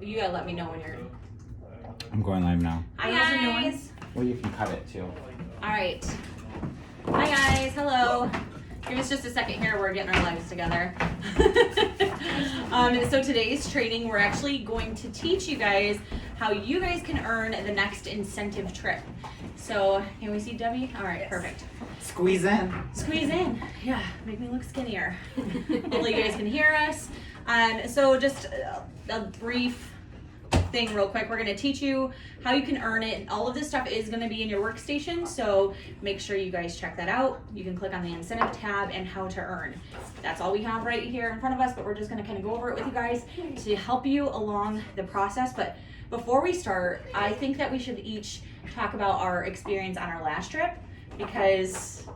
You gotta let me know when you're. I'm going live now. Hi guys. Well, you can cut it too. All right. Hi guys. Hello. Give us just a second here. We're getting our lives together. So today's training, we're actually going to teach you guys how you guys can earn the next incentive trip. So can we see Debbie? All right, perfect. Squeeze in. Squeeze in. Yeah, make me look skinnier. Hopefully you guys can hear us. So just a brief thing real quick. We're going to teach you how you can earn it. All of this stuff is going to be in your workstation, so make sure you guys check that out. You can click on the incentive tab and how to earn. That's all we have right here in front of us, but we're just going to kind of go over it with you guys to help you along the process. But before we start, I think that we should each talk about our experience on our last trip, because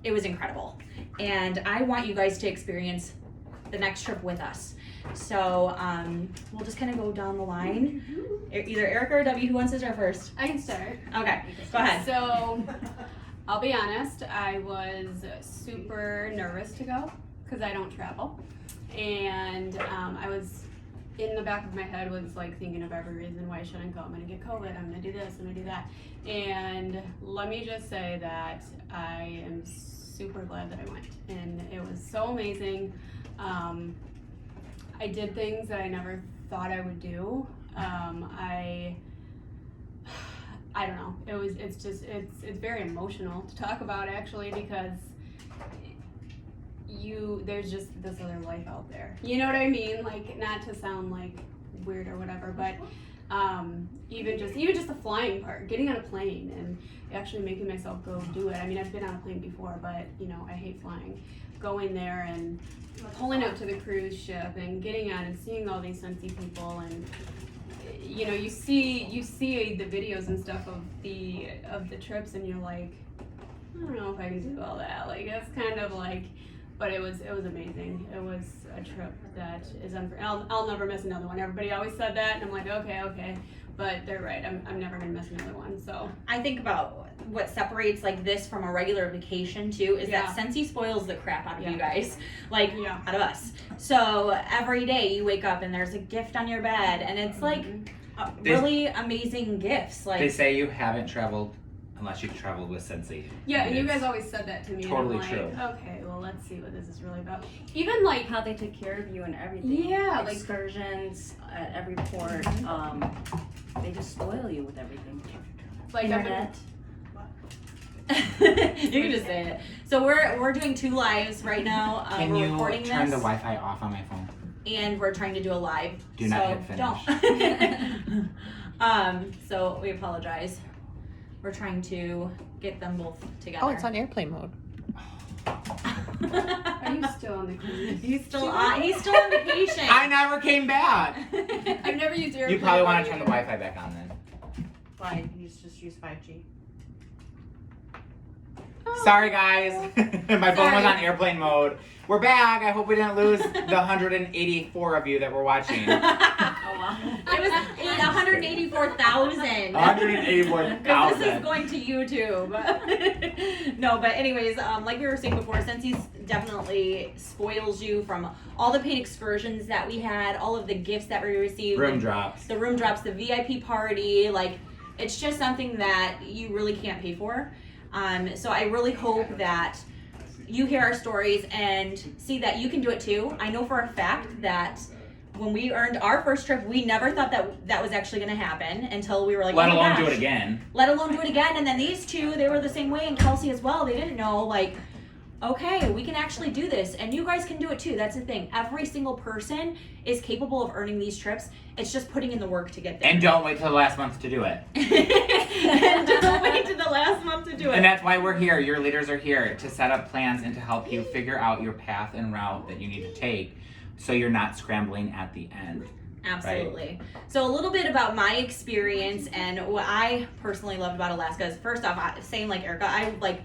it was incredible. And I want you guys to experience the next trip with us. So we'll just kind of go down the line. Either Erica or Debbie, who wants to start first? I can start. Okay, go ahead. So, I'll be honest, I was super nervous to go because I don't travel. And I was, in the back of my head, was like thinking of every reason why I shouldn't go. I'm gonna get COVID, I'm gonna do this, I'm gonna do that. And let me just say that I am super glad that I went. And it was so amazing. I did things that I never thought I would do. I don't know. It's very emotional to talk about, actually, because there's just this other life out there. You know what I mean? Like, not to sound like weird or whatever, but even just the flying part, getting on a plane and actually making myself go do it. I mean, I've been on a plane before, but I hate flying. Going there and pulling up to the cruise ship and getting on and seeing all these Scentsy people, and you see the videos and stuff of the trips, and you're like, I don't know if I can do all that. Like, it's kind of like, but it was amazing. It was a trip that is I'll never miss another one. Everybody always said that, and I'm like, okay, but they're right. I'm never gonna miss another one. So I think about what separates like this from a regular vacation too is that Scentsy spoils the crap out of you guys, like out of us. So every day you wake up and there's a gift on your bed, and it's like really amazing gifts. Like, they say you haven't traveled unless you've traveled with Scentsy. Yeah, and you guys always said that to me. Totally and I'm like, true. Okay, well, let's see what this is really about. Even like how they take care of you and everything. Yeah, like excursions at every port. They just spoil you with everything. Like internet. You can just say it. So we're doing 2 lives right now. Can we're you recording turn this, the Wi-Fi off on my phone? and we're trying to do a live. Do not hit finish. Don't. So we apologize. We're trying to get them both together. Oh, it's on airplane mode. Are you still on the cruise? He's still on vacation. I never came back. I've never used airplane. You probably want to turn the Wi-Fi back on then. Why? You just use 5G. Sorry guys, my phone was on airplane mode. We're back. I hope we didn't lose the 184 of you that were watching. Oh wow! It was 184,000. 184,000. This is going to YouTube. No, but anyways, like we were saying before, Scentsy definitely spoils you from all the paid excursions that we had, all of the gifts that we received. Room drops. The room drops, the VIP party, like, it's just something that you really can't pay for. So I really hope that you hear our stories and see that you can do it too. I know for a fact that when we earned our first trip, we never thought that was actually going to happen until we were like, let oh my alone gosh. do it again. Let alone do it again. And then these two, they were the same way, and Kelsey as well. They didn't know, like, okay, we can actually do this, and you guys can do it too. That's the thing. Every single person is capable of earning these trips. It's just putting in the work to get there. And don't wait till the last month to do it. And don't wait till the last month to do it. And that's why we're here. Your leaders are here to set up plans and to help you figure out your path and route that you need to take so you're not scrambling at the end. Absolutely. Right. So a little bit about my experience and what I personally loved about Alaska is, first off, same like Erica, I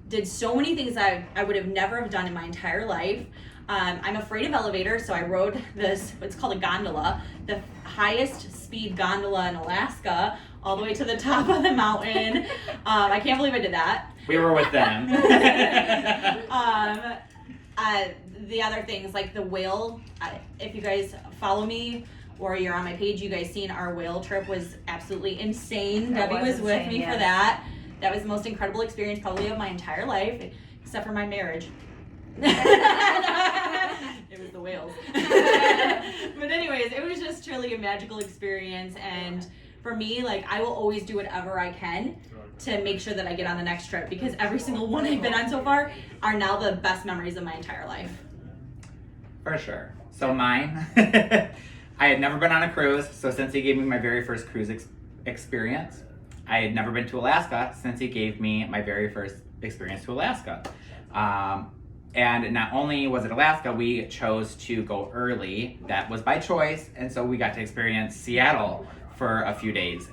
did so many things that I would have never have done in my entire life. I'm afraid of elevators, so I rode this, it's called a gondola, the highest speed gondola in Alaska, all the way to the top of the mountain. I can't believe I did that. We were with them. The other things, like the whale, if you guys follow me or you're on my page, you guys seen our whale trip was absolutely insane. That Debbie was was with insane, me for yes. that. That was the most incredible experience probably of my entire life, except for my marriage. It was the whales. But anyways, it was just truly a magical experience, and for me, like, I will always do whatever I can to make sure that I get on the next trip, because every single one I've been on so far are now the best memories of my entire life. For sure. So mine, I had never been on a cruise, so Scentsy gave me my very first cruise experience. I had never been to Alaska. Scentsy gave me my very first experience to Alaska. And not only was it Alaska, we chose to go early. That was by choice, and so we got to experience Seattle for a few days.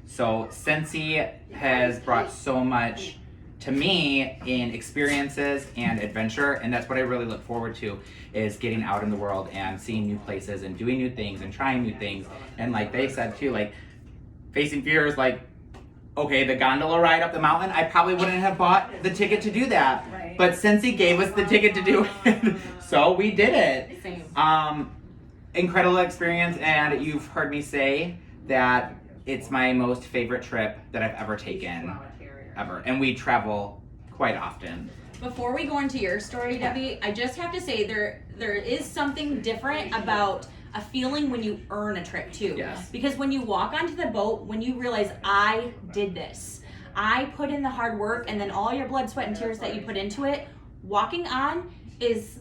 So Scentsy has brought so much to me in experiences and adventure, and that's what I really look forward to, is getting out in the world and seeing new places and doing new things and trying new things. And like they said too, like, facing fears, like, okay, the gondola ride up the mountain, I probably wouldn't have bought the ticket to do that. Right. But Scentsy gave us the ticket to do it, so we did it. Same. Incredible experience, and you've heard me say that it's my most favorite trip that I've ever taken, ever. And we travel quite often. Before we go into your story, Debbie, I just have to say there is something different about a feeling when you earn a trip too. Yes. Because when you walk onto the boat, when you realize I did this, I put in the hard work, and then all your blood, sweat, and tears that you put into it, walking on is,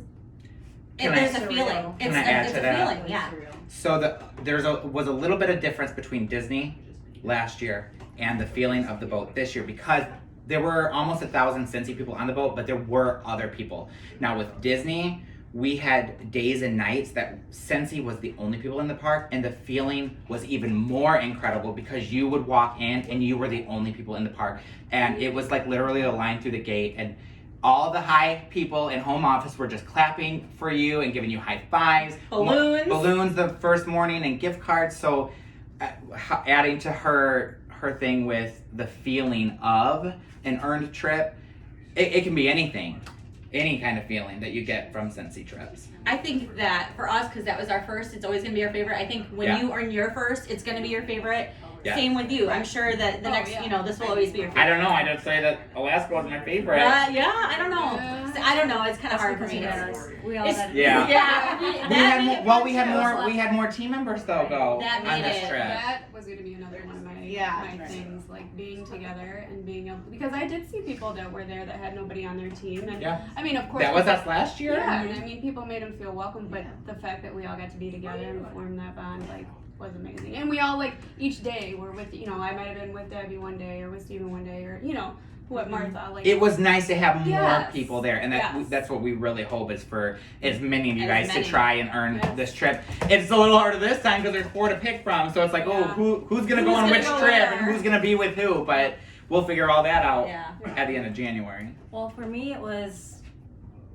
there's a feeling. Can I add it's to a that? feeling, yeah. So was a little bit of difference between Disney last year and the feeling of the boat this year, because there were almost 1,000 Scentsy people on the boat, but there were other people. Now with Disney, we had days and nights that Scentsy was the only people in the park, and the feeling was even more incredible because you would walk in and you were the only people in the park, and it was like literally a line through the gate, and all the high people in home office were just clapping for you and giving you high fives. Balloons the first morning, and gift cards. So adding to her thing with the feeling of an earned trip, it can be anything. Any kind of feeling that you get from Scentsy trips. I think that for us, because that was our first, it's always going to be our favorite. I think when you earn your first, it's going to be your favorite. Yeah. Same with you. I'm sure that the next, this will always be your favorite. I don't know. I don't say that Alaska was my favorite. Yeah, I don't know. I don't know. It's kind of hard for me. We all It's- had Yeah. We had more team members though go That on made this it. trip. That was going to be another one of my my things, like being together and being able, because I did see people that were there that had nobody on their team, and Yeah. I mean, of course, That was us last year. yeah, and I mean, people made them feel welcome, but the fact that we all got to be together and form that bond, like, was amazing. And we all, like, each day were with, I might have been with Debbie one day, or with Steven one day, or, with Martha, like. It was nice to have more Yes. people there, and Yes. that's what we really hope is for as many of you As guys many. to try and earn Yes. this trip. It's a little harder this time because there's 4 to pick from, so it's like, Yeah. who's gonna go Who's on gonna which go trip where? and who's gonna be with who, but we'll figure all that out Yeah. at the end of January. Well, for me, it was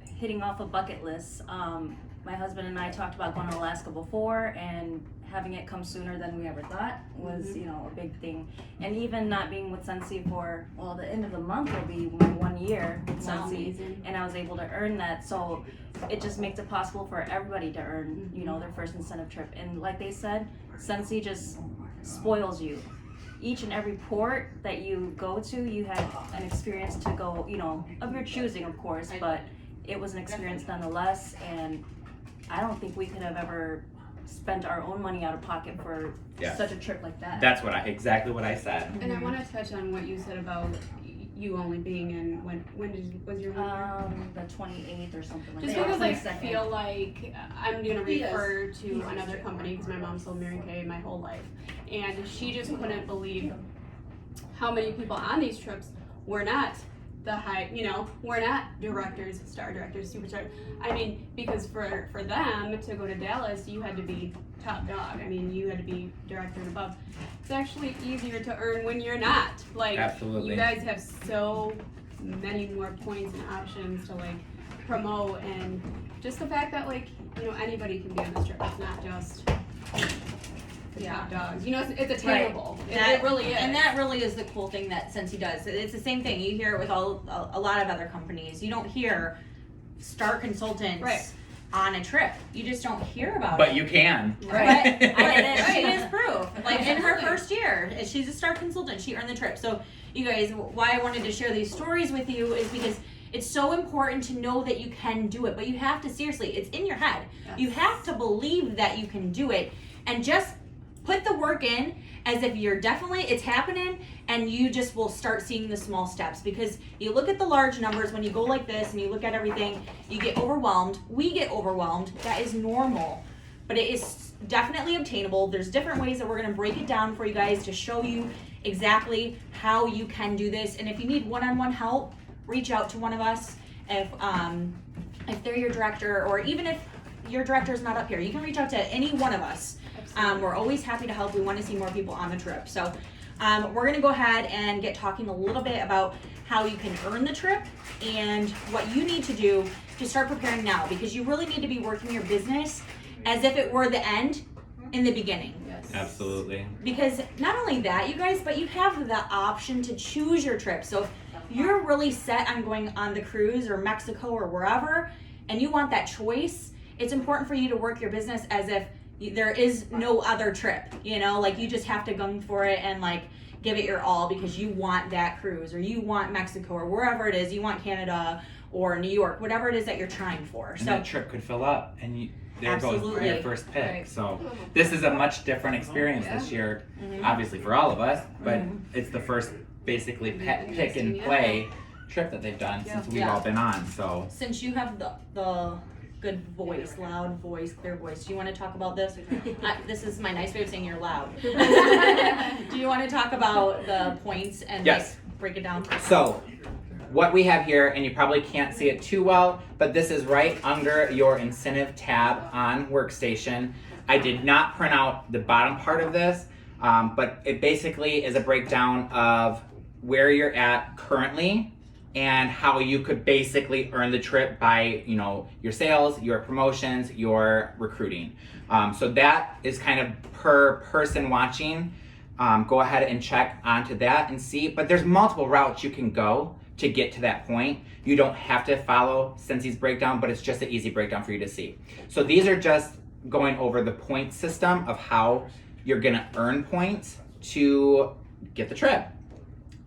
hitting off a bucket list. My husband and I talked about going to Alaska before, and having it come sooner than we ever thought was, a big thing. And even not being with Scentsy for, the end of the month will be my 1 year with Wow. Scentsy, Amazing. and I was able to earn that. So it just makes it possible for everybody to earn, their first incentive trip. And like they said, Scentsy just spoils you. Each and every port that you go to, you had an experience to go, of your choosing, of course, but it was an experience nonetheless. And I don't think we could have ever spent our own money out of pocket for Yeah. such a trip like that. That's exactly what I said. And I want to touch on what you said about you only being in, was your one The 28th or something like Just that. because I 22nd. feel like I'm gonna refer to another company, because my mom sold Mary Kay my whole life, and she just couldn't believe how many people on these trips were not the high, we're not directors, star directors, superstar. I mean, because for them to go to Dallas, you had to be top dog. I mean, you had to be director and above. It's actually easier to earn when you're not. Like, Absolutely. you guys have so many more points and options to like promote, and just the fact that anybody can be on this trip. It's not just the top dogs. It's attainable. It really is. And that really is the cool thing that Scentsy does. It's the same thing. You hear it with a lot of other companies. You don't hear star consultants Right. on a trip. You just don't hear about But it. you can. Right. But she Right. is proof. Like in her Absolutely. first year, she's a star consultant. She earned the trip. So you guys, why I wanted to share these stories with you is because it's so important to know that you can do it. But you have to seriously, it's in your head. Yes. You have to believe that you can do it, and just put the work in as if you're definitely, it's happening, and you just will start seeing the small steps. Because you look at the large numbers when you go like this and you look at everything, you get overwhelmed. We get overwhelmed. That is normal, but it is definitely obtainable. There's different ways that we're going to break it down for you guys to show you exactly how you can do this. And if you need one-on-one help, reach out to one of us. If they're your director, or even if your director is not up here, you can reach out to any one of us. We're always happy to help. We want to see more people on the trip. So we're going to go ahead and get talking a little bit about how you can earn the trip and what you need to do to start preparing now, because you really need to be working your business as if it were the end in the beginning. Yes. Absolutely. Because not only that, you guys, but you have the option to choose your trip. So if you're really set on going on the cruise or Mexico or wherever, and you want that choice, it's important for you to work your business as if there is no other trip, you know, like you just have to gung for it and like give it your all because you want that cruise, or you want Mexico, or wherever it is, you want Canada or New York, whatever it is that you're trying for. And So that trip could fill up, and there goes Absolutely. your first pick. Right. So this is a much different experience this year, obviously for all of us, but it's the first basically pick and play trip that they've done since we've Yeah. all been on. So since you have the good voice, loud voice, clear voice, do you want to talk about this? This is my nice way of saying you're loud. Do you want to talk about the points and Yes. like break it down? So, what we have here, and you probably can't see it too well, but this is right under your incentive tab on Workstation. I did not print out the bottom part of this, but it basically is a breakdown of where you're at currently and how you could basically earn the trip by, you know, your sales, your promotions, your recruiting. So that is kind of per person watching. Go ahead and check onto that and see, but there's multiple routes you can go to get to that point. You don't have to follow Scentsy's breakdown, but it's just an easy breakdown for you to see. So these are just going over the point system of how you're gonna earn points to get the trip.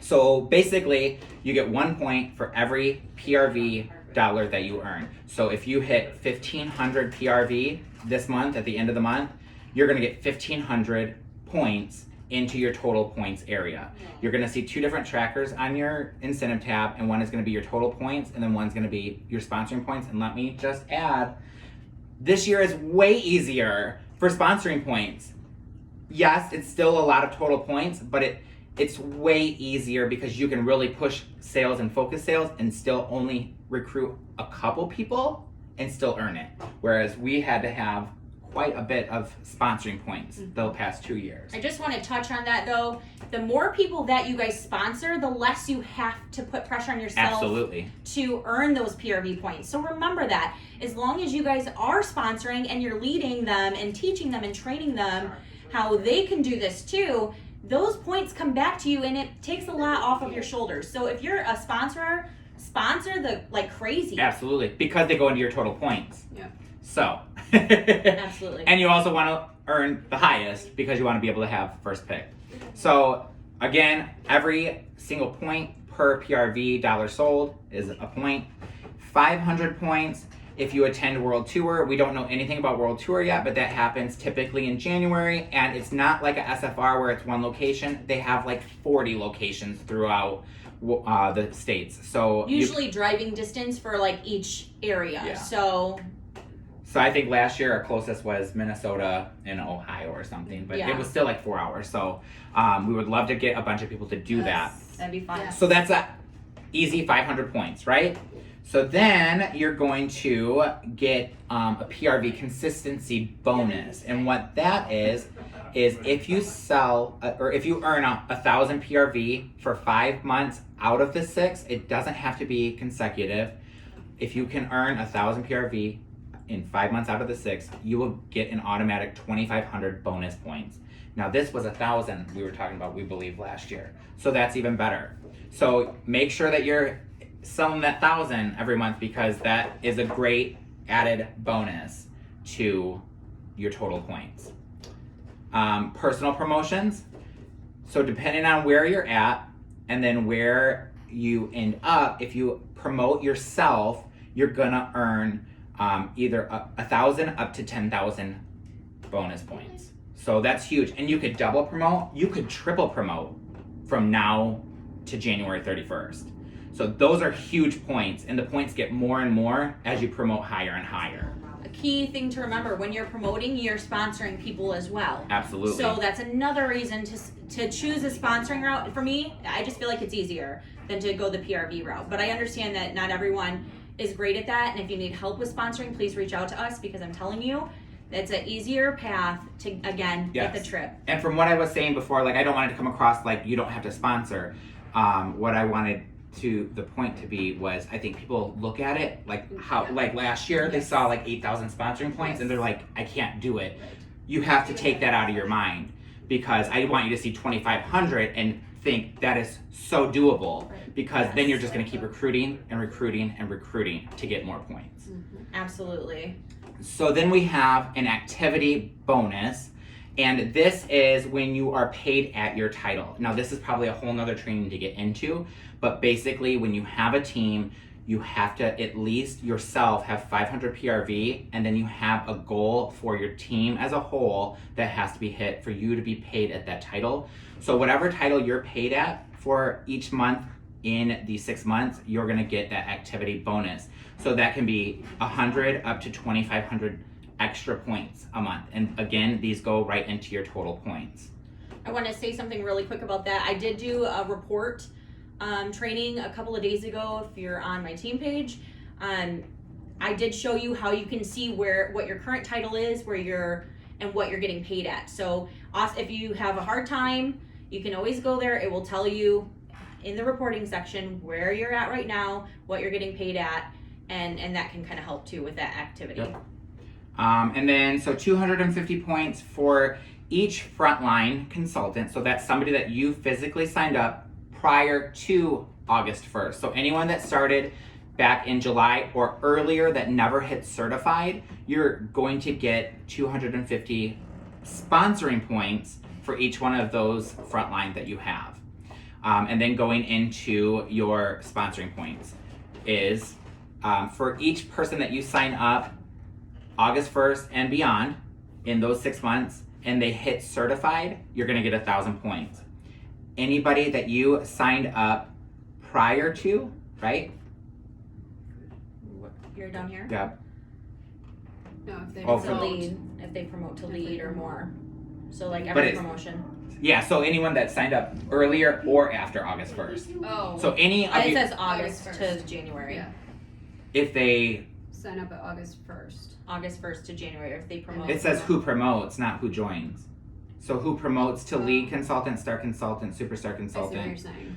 So basically, you get 1 point for every PRV dollar that you earn. So if you hit 1,500 PRV this month, at the end of the month, you're gonna get 1,500 points into your total points area. You're gonna see two different trackers on your incentive tab, and one is gonna be your total points, and then one's gonna be your sponsoring points. And let me just add, this year is way easier for sponsoring points. Yes, it's still a lot of total points, but it's way easier because you can really push sales and focus sales and still only recruit a couple people and still earn it. Whereas we had to have quite a bit of sponsoring points the past 2 years. I just want to touch on that though. The more people that you guys sponsor, the less you have to put pressure on yourself Absolutely. to earn those PRV points. So remember that. As long as you guys are sponsoring and you're leading them and teaching them and training them how they can do this too, those points come back to you and it takes a lot off of your shoulders. So if you're a sponsor the like crazy. Absolutely, because they go into your total points. Yeah. So. Absolutely. And you also want to earn the highest because you want to be able to have first pick. So again, every single point per PRV dollar sold is a point. 500 points if you attend World Tour. We don't know anything about World Tour yet, but that happens typically in January, and it's not like a SFR where it's one location. They have like 40 locations throughout the states. So usually driving distance for like each area. Yeah. So I think last year our closest was Minnesota and Ohio or something, but Yeah. it was still like 4 hours. So we would love to get a bunch of people to do that. That'd be fun. Yeah. So that's a easy 500 points, right? So then you're going to get a PRV consistency bonus. And what that is if you sell, or if you earn 1,000 PRV for 5 months out of the 6, it doesn't have to be consecutive. If you can earn 1,000 PRV in 5 months out of the 6, you will get an automatic 2,500 bonus points. Now this was 1,000 we were talking about, we believe, last year. So that's even better. So make sure that you're selling that 1,000 every month, because that is a great added bonus to your total points. Personal promotions. So depending on where you're at and then where you end up, if you promote yourself, you're gonna earn either 1,000 up to 10,000 bonus points. So that's huge. And you could double promote, you could triple promote from now to January 31st. So those are huge points, and the points get more and more as you promote higher and higher. A key thing to remember, when you're promoting, you're sponsoring people as well. Absolutely. So that's another reason to choose a sponsoring route. For me, I just feel like it's easier than to go the PRV route. But I understand that not everyone is great at that, and if you need help with sponsoring, please reach out to us, because I'm telling you, it's an easier path to, again, get the trip. And from what I was saying before, like, I don't want it to come across like you don't have to sponsor. What I wanted the point to be was, I think people look at it like how, like last year they saw like 8,000 sponsoring points and they're like, I can't do it. You have to take that out of your mind, because I want you to see 2,500 and think that is so doable, because then you're just going to keep recruiting and recruiting and recruiting to get more points. Absolutely. So then we have an activity bonus, and this is when you are paid at your title. Now this is probably a whole nother training to get into, but basically when you have a team, you have to at least yourself have 500 PRV, and then you have a goal for your team as a whole that has to be hit for you to be paid at that title. So whatever title you're paid at for each month in the 6 months, you're gonna get that activity bonus. So that can be 100 up to 2,500 extra points a month. And again, these go right into your total points. I want to say something really quick about that. I did do a report training a couple of days ago. If you're on my team page, I did show you how you can see what your current title is, and what you're getting paid at. So if you have a hard time, you can always go there. It will tell you in the reporting section where you're at right now, what you're getting paid at, and that can kind of help too with that activity. Yep. And then, so 250 points for each frontline consultant. So that's somebody that you physically signed up prior to August 1st. So anyone that started back in July or earlier that never hit certified, you're going to get 250 sponsoring points for each one of those frontline that you have. And then going into your sponsoring points is for each person that you sign up August 1st and beyond in those 6 months, and they hit certified, you're gonna get 1,000 points. Anybody that you signed up prior to, right? You're down here? Yep. No, if they Oh, To for lead, if they promote to lead or more. So like But every it's- promotion. Yeah, so anyone that signed up earlier or after August 1st. Oh. So any of It you, says August August to 1st. January. Yeah. if they, Sign up at August 1st. August 1st to January if they promote. it says who promotes, not who joins. So who promotes to lead consultant, star consultant, superstar I see what you're consultant saying.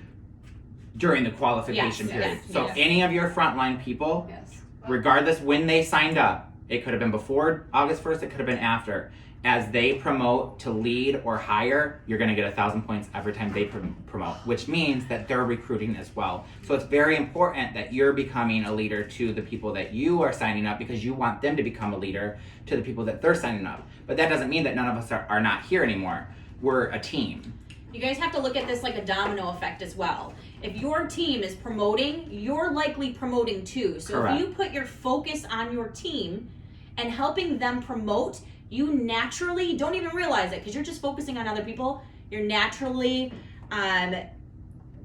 during the qualification Yes, period. yes, So yes. any of your frontline people, Yes. regardless when they signed up, it could have been before August 1st, it could have been after. As they promote to lead or higher, you're gonna get 1,000 points every time they promote, which means that they're recruiting as well. So it's very important that you're becoming a leader to the people that you are signing up, because you want them to become a leader to the people that they're signing up. But that doesn't mean that none of us are not here anymore. We're a team. You guys have to look at this like a domino effect as well. If your team is promoting, you're likely promoting too. So Correct. if you put your focus on your team and helping them promote, you naturally don't even realize it because you're just focusing on other people. You're naturally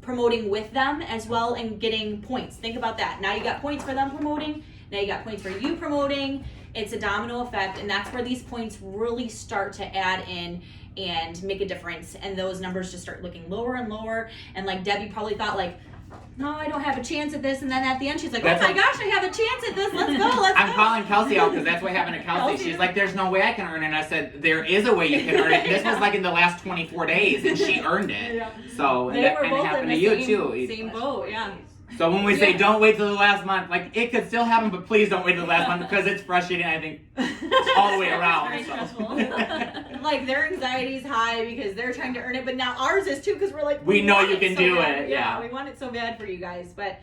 promoting with them as well and getting points. Think about that. Now you got points for them promoting. Now you got points for you promoting. It's a domino effect, and that's where these points really start to add in and make a difference. And those numbers just start looking lower and lower. And like Debbie probably thought like, no, I don't have a chance at this. And then at the end, she's like, That's oh my what- gosh, I have a chance at this. Let's go. Let's I'm go. calling Kelsey out because that's what happened to Kelsey. Kelsey? She's like, there's no way I can earn it. And I said, there is a way you can earn it. This was like in the last 24 days, and she earned it. Yeah. So, and, They that, were and it both happened in to the you same, too. same boat, yeah. So when we say Yeah. don't wait till the last month, like it could still happen, but please don't wait till the last month because it's frustrating, I think, all the way around. Very So. stressful. Like their anxiety is high because they're trying to earn it, but now ours is too because we're like We know want you it can so do bad. it, yeah. We want it so bad for you guys, but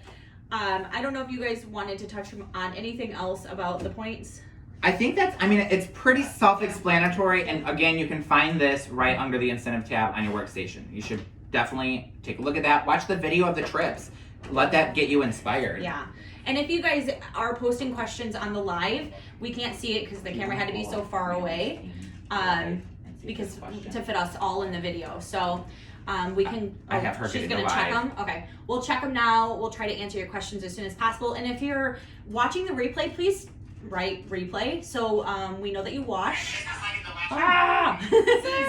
I don't know if you guys wanted to touch on anything else about the points. I think it's pretty self-explanatory, and again, you can find this right under the incentive tab on your workstation. You should definitely take a look at that. Watch the video of the trips. Let that get you inspired. Yeah. And if you guys are posting questions on the live, we can't see it because the camera had to be so far away, because to fit us all in the video. So we can. I have her she's getting gonna check live. them. Okay, we'll check them now. We'll try to answer your questions as soon as possible. And if you're watching the replay, please write replay so we know that you watched. Ah!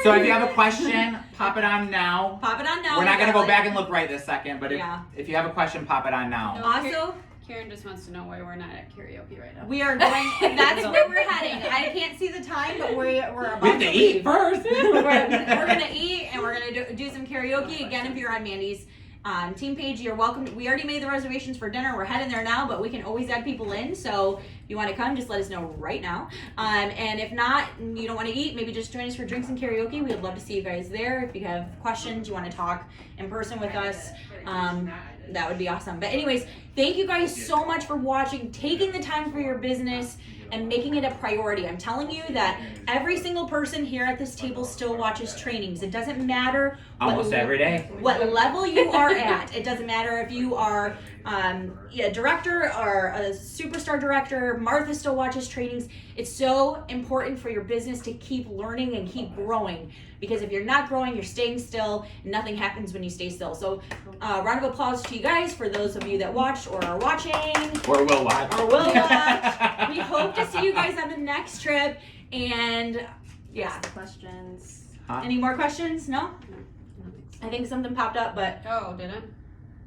So if you have a question, pop it on now. Pop it on now. We're not We gonna got go back and look right this second, but Yeah. if you have a question, pop it on now. Also, Karen just wants to know why we're not at karaoke right now. we are going. That's where we're heading. I can't see the time, but we're about We have to to eat leave. first. we're gonna eat and we're gonna do some karaoke again. If you're on Mandy's team page, you're welcome. We already made the reservations for dinner. We're heading there now, but we can always add people in. So if you want to come, just let us know right now. And if not, you don't want to eat, maybe just join us for drinks and karaoke. We'd love to see you guys there. If you have questions, you want to talk in person with us, that would be awesome. But anyways, thank you guys so much for watching, taking the time for your business and making it a priority. I'm telling you that every single person here at this table still watches trainings. It doesn't matter Almost every day. what level you are at. It doesn't matter if you are a director or a superstar director. Martha still watches trainings. It's so important for your business to keep learning and keep growing, because if you're not growing, you're staying still, and nothing happens when you stay still. So round of applause to you guys for those of you that watched or are watching. Or will watch. Or will watch. We hope to see you guys on the next trip. And yeah. Questions. Huh? Any more questions? No? I think something popped up, but Oh, did it?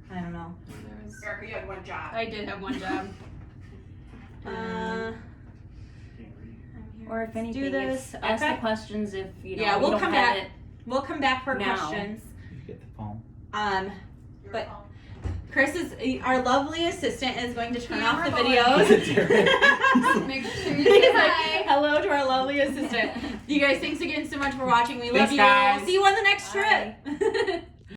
I don't know. Erica, you had one job. I did have one job. I'm here. Or if Let's anything, do this. ask Okay. the questions if you know. Yeah, you we'll don't come have back. it. We'll come back for Now. questions. Get the phone. But Chris is our lovely assistant is going to turn Yeah, off the we're videos. Make sure you say hi. Hello to our lovely assistant. You guys, thanks again so much for watching. We love Thanks, you. guys. We'll see you on the next Bye. trip.